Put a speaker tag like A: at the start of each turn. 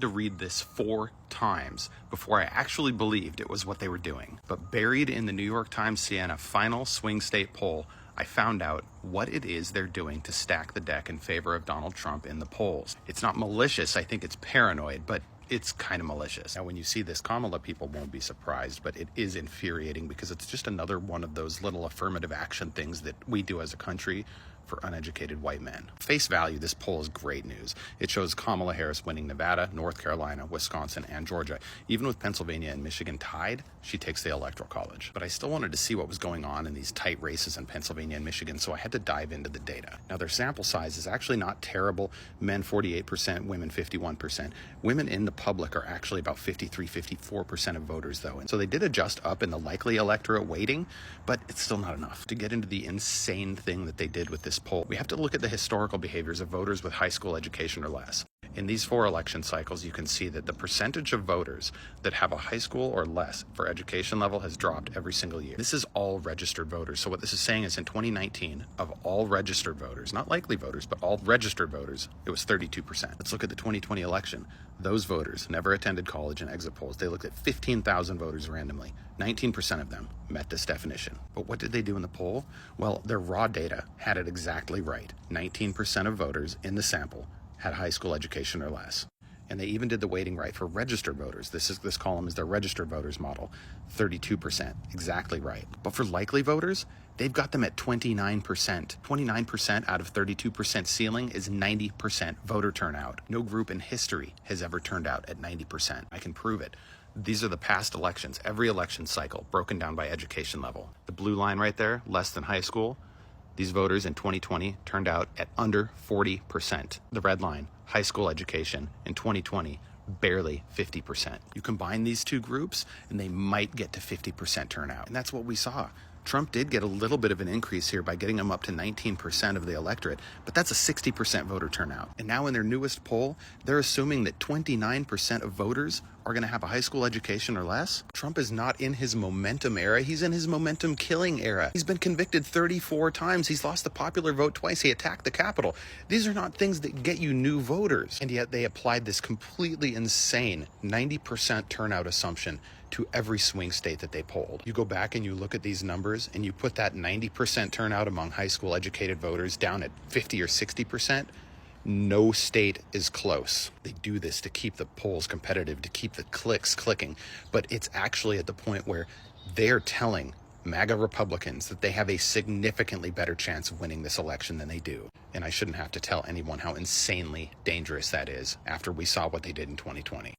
A: to read this 4 times before I actually believed it was what they were doing. But buried in the New York Times Siena final swing state poll, I found out what it is they're doing to stack the deck in favor of Donald Trump in the polls. It's not malicious, I think it's paranoid, but it's kind of malicious. Now, when you see this, Kamala people won't be surprised, but it is infuriating because it's just another one of those little affirmative action things that we do as a country for uneducated white men. Face value, this poll is great news. It shows Kamala Harris winning Nevada, North Carolina, Wisconsin, and Georgia. Even with Pennsylvania and Michigan tied, she takes the Electoral College. But I still wanted to see what was going on in these tight races in Pennsylvania and Michigan, so I had to dive into the data. Now, their sample size is actually not terrible. Men 48%, women 51%. Women in the public are actually about 53-54% of voters, though. And so they did adjust up in the likely electorate weighting, but it's still not enough. To get into the insane thing that they did with this poll, we have to look at the historical behaviors of voters with high school education or less. In these 4 election cycles, you can see that the percentage of voters that have a high school or less for education level has dropped every single year. This is all registered voters. So what this is saying is in 2019, of all registered voters, not likely voters, but all registered voters, it was 32%. Let's look at the 2020 election. Those voters never attended college in exit polls. They looked at 15,000 voters randomly. 19% of them met this definition. But what did they do in the poll? Well, their raw data had it exactly right. 19% of voters in the sample had high school education or less. And they even did the weighting right for registered voters. This column is their registered voters model, 32%, exactly right. But for likely voters, they've got them at 29%. 29% out of 32% ceiling is 90% voter turnout. No group in history has ever turned out at 90%. I can prove it. These are the past elections, every election cycle, broken down by education level. The blue line right there, less than high school. These voters in 2020 turned out at under 40%. The red line, high school education, in 2020, barely 50%. You combine these two groups and they might get to 50% turnout. And that's what we saw. Trump did get a little bit of an increase here by getting him up to 19% of the electorate, but that's a 60% voter turnout. And now in their newest poll, they're assuming that 29% of voters are going to have a high school education or less. Trump is not in his momentum era. He's in his momentum killing era. He's been convicted 34 times. He's lost the popular vote twice. He attacked the Capitol. These are not things that get you new voters. And yet they applied this completely insane 90% turnout assumption to every swing state that they polled. You go back and you look at these numbers and you put that 90% turnout among high school educated voters down at 50 or 60%, no state is close. They do this to keep the polls competitive, to keep the clicks clicking, but it's actually at the point where they're telling MAGA Republicans that they have a significantly better chance of winning this election than they do. And I shouldn't have to tell anyone how insanely dangerous that is after we saw what they did in 2020.